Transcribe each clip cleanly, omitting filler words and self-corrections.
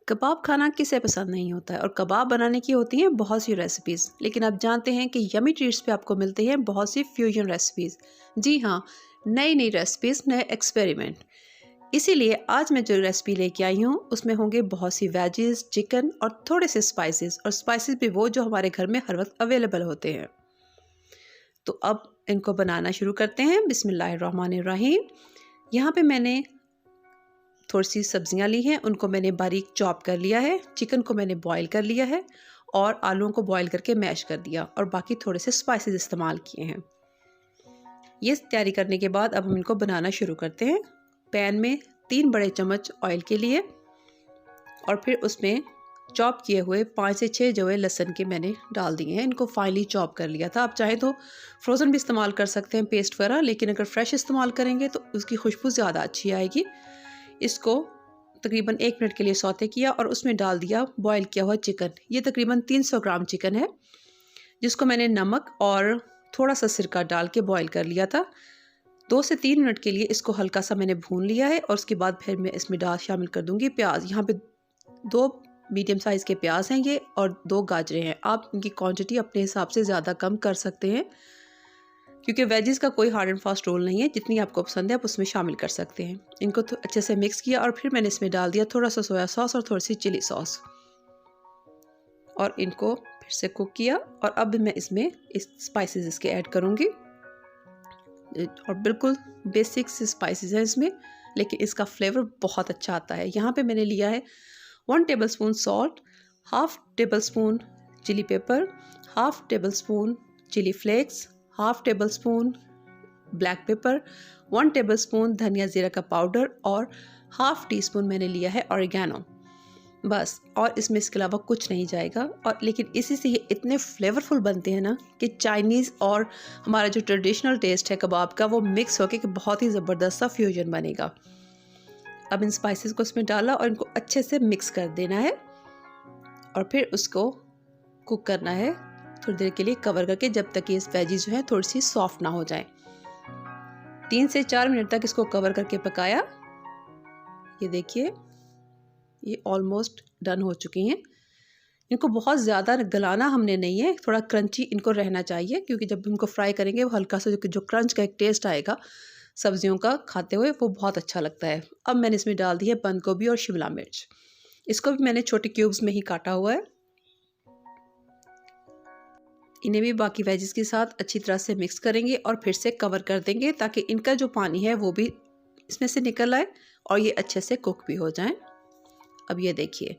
कबाब खाना किसे पसंद नहीं होता है और कबाब बनाने की होती हैं बहुत सी रेसिपीज़, लेकिन आप जानते हैं कि यमी ट्रीट्स पे आपको मिलती हैं बहुत सी फ्यूजन रेसिपीज़। जी हाँ, नई नई रेसिपीज़, नए एक्सपेरिमेंट। इसीलिए आज मैं जो रेसिपी लेके आई हूँ उसमें होंगे बहुत सी वेजेस, चिकन और थोड़े से स्पाइसेस, और स्पाइसेस भी वो जो हमारे घर में हर वक्त अवेलेबल होते हैं। तो अब इनको बनाना शुरू करते हैं। बिस्मिल्लाहिर्रहमानिर्रहीम। यहाँ पे मैंने थोड़ी सी सब्जियां ली हैं, उनको मैंने बारीक चॉप कर लिया है। चिकन को मैंने बॉईल कर लिया है और आलूओं को बॉईल करके मैश कर दिया, और बाकी थोड़े से स्पाइसेस इस्तेमाल किए हैं। ये तैयारी करने के बाद अब हम इनको बनाना शुरू करते हैं। पैन में 3 बड़े चम्मच ऑयल के लिए, और फिर उसमें चॉप किए हुए 5 से 6 जवे लहसुन के मैंने डाल दिए हैं। इनको फाइनली चॉप कर लिया था। आप चाहें तो फ्रोज़न भी इस्तेमाल कर सकते हैं, पेस्ट वगैरह, लेकिन अगर फ्रेश इस्तेमाल करेंगे तो उसकी खुशबू ज़्यादा अच्छी आएगी। इसको तकरीबन 1 मिनट के लिए सौते किया और उसमें डाल दिया बॉईल किया हुआ चिकन। ये तकरीबन 300 ग्राम चिकन है, जिसको मैंने नमक और थोड़ा सा सिरका डाल के बॉईल कर लिया था। 2 से 3 मिनट के लिए इसको हल्का सा मैंने भून लिया है, और उसके बाद फिर मैं इसमें शामिल कर दूंगी प्याज। यहाँ पे 2 मीडियम साइज़ के प्याज हैं ये, और 2 गाजरें हैं। आप इनकी क्वांटिटी अपने हिसाब से ज़्यादा कम कर सकते हैं, क्योंकि वेजेस का कोई हार्ड एंड फास्ट रूल नहीं है। जितनी आपको पसंद है आप उसमें शामिल कर सकते हैं। इनको तो अच्छे से मिक्स किया, और फिर मैंने इसमें डाल दिया थोड़ा सा सोया सॉस और थोड़ी सी चिली सॉस, और इनको फिर से कुक किया। और अब मैं इसमें इस स्पाइसेस इसके ऐड करूँगी, और बिल्कुल बेसिक से स्पाइसेस हैं इसमें, लेकिन इसका फ्लेवर बहुत अच्छा आता है। यहाँ पे मैंने लिया है 1 tablespoon salt, 1/2 tablespoon chilli pepper, 1/2 tablespoon chilli flakes, 1/2 tablespoon black pepper, 1 tablespoon धनिया जीरा का पाउडर, और 1/2 टीस्पून मैंने लिया है ऑरिगेनो। बस, और इसमें इसके अलावा कुछ नहीं जाएगा। और लेकिन इसी से ये इतने फ्लेवरफुल बनते हैं ना कि चाइनीज़ और हमारा जो ट्रेडिशनल टेस्ट है कबाब का, वो मिक्स होकर कि बहुत ही ज़बरदस्त सा फ्यूजन बनेगा। अब इन स्पाइसेस को इसमें डाला और इनको अच्छे से मिक्स कर देना है, और फिर उसको कुक करना है थोड़ी देर के लिए कवर करके, जब तक ये वेजीज जो है थोड़ी सी सॉफ्ट ना हो जाए। 3 से 4 मिनट तक इसको कवर करके पकाया। ये देखिए, ये ऑलमोस्ट डन हो चुकी हैं। इनको बहुत ज़्यादा गलाना हमने नहीं है, थोड़ा क्रंची इनको रहना चाहिए, क्योंकि जब इनको फ्राई करेंगे वो हल्का सा जो क्रंच का एक टेस्ट आएगा सब्जियों का खाते हुए, वो बहुत अच्छा लगता है। अब मैंने इसमें डाल दी है बंद गोभी और शिमला मिर्च। इसको भी मैंने छोटे क्यूब्स में ही काटा हुआ है। इन्हें भी बाकी वेजेस के साथ अच्छी तरह से मिक्स करेंगे और फिर से कवर कर देंगे, ताकि इनका जो पानी है वो भी इसमें से निकल आए और ये अच्छे से कुक भी हो जाएं। अब ये देखिए,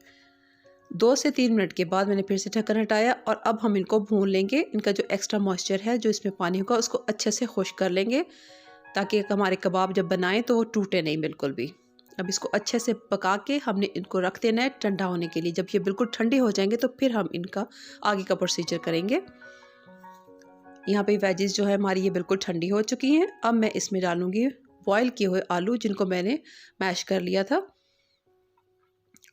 2 से 3 मिनट के बाद मैंने फिर से ढक्कन हटाया, और अब हम इनको भून लेंगे। इनका जो एक्स्ट्रा मॉइस्चर है, जो इसमें पानी होगा, उसको अच्छे से खुश्क कर लेंगे, ताकि हमारे कबाब जब बनाएं तो वो टूटे नहीं बिल्कुल भी। अब इसको अच्छे से पका के हमने इनको रख देना है ठंडा होने के लिए। जब ये बिल्कुल ठंडे हो जाएंगे तो फिर हम इनका आगे का प्रोसीजर करेंगे। यहाँ पे वेजेस जो है हमारी ये बिल्कुल ठंडी हो चुकी हैं। अब मैं इसमें डालूंगी बॉयल किए हुए आलू, जिनको मैंने मैश कर लिया था।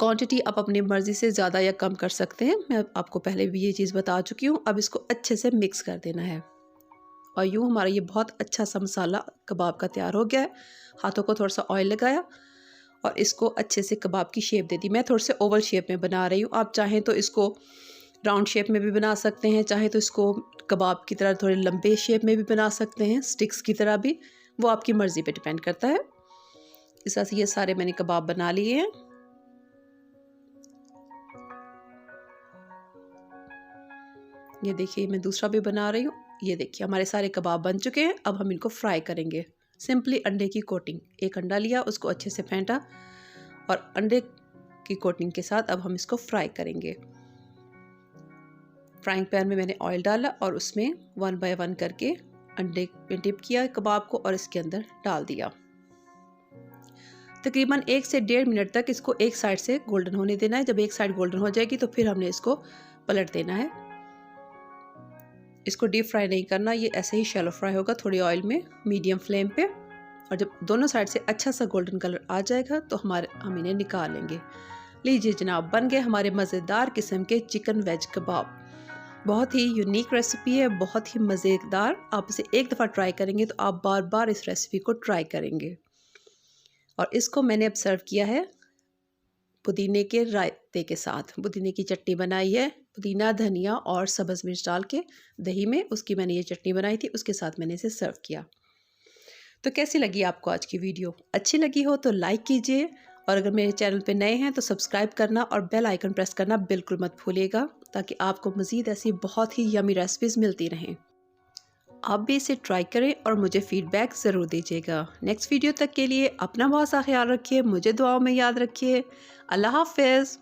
क्वांटिटी आप अपनी मर्ज़ी से ज़्यादा या कम कर सकते हैं, मैं आपको पहले भी ये चीज़ बता चुकी हूँ। अब इसको अच्छे से मिक्स कर देना है, और यूँ हमारा ये बहुत अच्छा सा मसाला कबाब का तैयार हो गया है। हाथों को थोड़ा सा ऑयल लगाया और इसको अच्छे से कबाब की शेप दे दी। मैं थोड़े से ओवल शेप में बना रही हूँ। आप चाहें तो इसको राउंड शेप में भी बना सकते हैं, चाहे तो इसको कबाब की तरह थोड़े लंबे शेप में भी बना सकते हैं, स्टिक्स की तरह भी, वो आपकी मर्ज़ी पे डिपेंड करता है। इस तरह से ये सारे मैंने कबाब बना लिए हैं। ये देखिए, मैं दूसरा भी बना रही हूँ। ये देखिए, हमारे सारे कबाब बन चुके हैं। अब हम इनको फ्राई करेंगे। सिंपली अंडे की कोटिंग, एक अंडा लिया, उसको अच्छे से फेंटा, और अंडे की कोटिंग के साथ अब हम इसको फ्राई करेंगे। फ्राइंग पैन में मैंने ऑयल डाला और उसमें 1 बाय 1 करके अंडे में डिप किया कबाब को, और इसके अंदर डाल दिया। तकरीबन 1 से 1.5 मिनट तक इसको एक साइड से गोल्डन होने देना है। जब एक साइड गोल्डन हो जाएगी तो फिर हमने इसको पलट देना है। इसको डीप फ्राई नहीं करना, ये ऐसे ही शैलो फ्राई होगा थोड़ी ऑयल में, मीडियम फ्लेम पे। और जब दोनों साइड से अच्छा सा गोल्डन कलर आ जाएगा तो हम इन्हें निकाल लेंगे। लीजिए जनाब, बन गए हमारे मज़ेदार किस्म के चिकन वेज कबाब। बहुत ही यूनिक रेसिपी है, बहुत ही मज़ेदार। आप इसे एक दफ़ा ट्राई करेंगे तो आप बार बार इस रेसिपी को ट्राई करेंगे। और इसको मैंने अब सर्व किया है पुदीने के रायते के साथ पुदीने की चटनी बनाई है। पुदीना, धनिया और सब्ज़ मिर्च डाल के दही में उसकी मैंने ये चटनी बनाई थी, उसके साथ मैंने इसे सर्व किया। तो कैसी लगी आपको आज की वीडियो? अच्छी लगी हो तो लाइक कीजिए, और अगर मेरे चैनल पे नए हैं तो सब्सक्राइब करना और बेल आइकन प्रेस करना बिल्कुल मत भूलिएगा, ताकि आपको मज़ीद ऐसी बहुत ही यमी रेसिपीज़ मिलती रहें। आप भी इसे ट्राई करें और मुझे फीडबैक ज़रूर दीजिएगा। नेक्स्ट वीडियो तक के लिए अपना बहुत सा ख्याल रखिए, मुझे दुआओं में याद रखिए। अल्लाह हाफ़िज़।